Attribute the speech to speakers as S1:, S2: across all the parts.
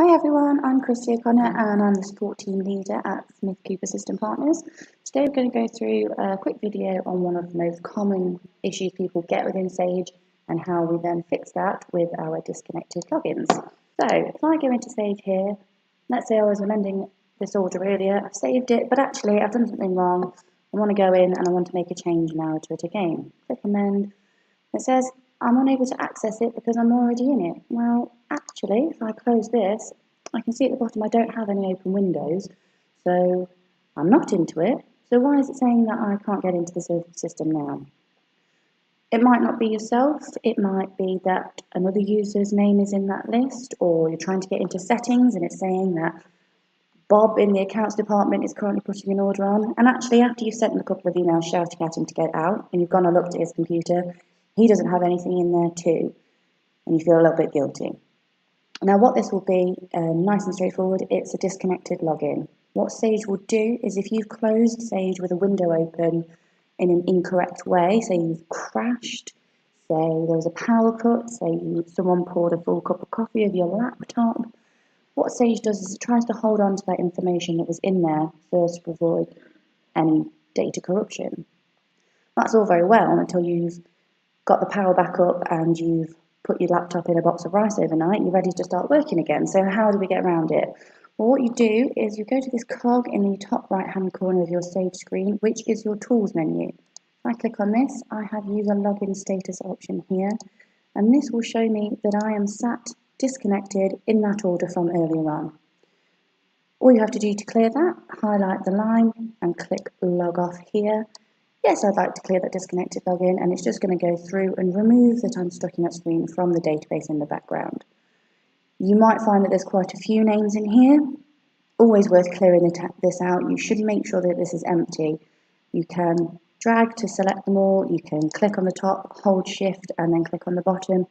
S1: Hi everyone, I'm Christie and I'm the support team leader at Smith Cooper Systems Partners. Today we're going to go through a quick video on one of the most common issues people get within Sage and how we then fix that with our disconnected logins. So if I go into Sage here, let's say I was amending this order earlier, I've saved it, but actually I've done something wrong. I want to go in and I want to make a change now to it again. Click amend. It says I'm unable to access it because I'm already in it. Well, actually, if I close this, I can see at the bottom I don't have any open windows, so I'm not into it. So why is it saying that I can't get into the system now? It might not be yourself, it might be that another user's name is in that list, or you're trying to get into settings and it's saying that Bob in the accounts department is currently putting an order on, and actually after you've sent him a couple of emails shouting at him to get out, and you've gone and looked at his computer, he doesn't have anything in there too, and you feel a little bit guilty. Now what this will be, nice and straightforward, it's a disconnected login. What Sage will do is if you've closed Sage with a window open in an incorrect way, say you've crashed, say there was a power cut, say someone poured a full cup of coffee over your laptop, what Sage does is it tries to hold on to that information that was in there first to avoid any data corruption. That's all very well until you've got the power back up and you've put your laptop in a box of rice overnight, you're ready to start working again. So how do we get around it? Well, what you do is you go to this cog in the top right hand corner of your Sage screen, which is your tools menu. If I click on this, I have user login status option here, and this will show me that I am sat disconnected in that order from earlier on. All you have to do to clear that, highlight the line and click log off here. Yes, I'd like to clear that disconnected login, and it's just going to go through and remove that I'm stuck in that screen from the database in the background. You might find that there's quite a few names in here. Always worth clearing this out. You should make sure that this is empty. You can drag to select them all. You can click on the top, hold shift, and then click on the bottom.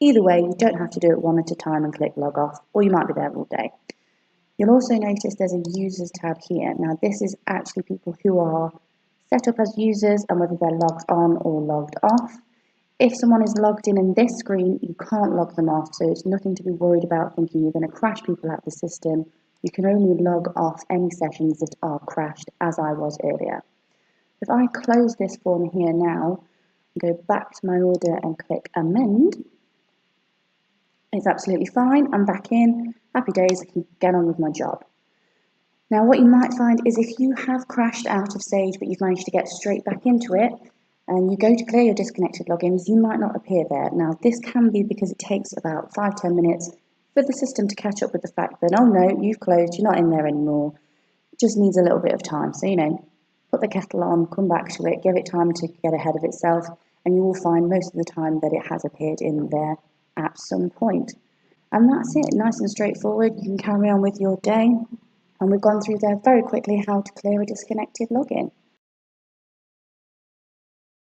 S1: Either way, you don't have to do it one at a time and click log off, or you might be there all day. You'll also notice there's a users tab here. Now this is actually people who are set up as users and whether they're logged on or logged off. If someone is logged in this screen, you can't log them off, so it's nothing to be worried about thinking you're going to crash people out of the system. You can only log off any sessions that are crashed, as I was earlier. If I close this form here now, and go back to my order and click amend, it's absolutely fine. I'm back in. Happy days, I can get on with my job. Now what you might find is if you have crashed out of Sage but you've managed to get straight back into it and you go to clear your disconnected logins, you might not appear there. Now this can be because it takes about 5-10 minutes for the system to catch up with the fact that, oh no, you've closed, you're not in there anymore. It just needs a little bit of time. So, put the kettle on, come back to it, give it time to get ahead of itself, and you will find most of the time that it has appeared in there at some point. And that's it, nice and straightforward. You can carry on with your day. And we've gone through there very quickly how to clear a disconnected login.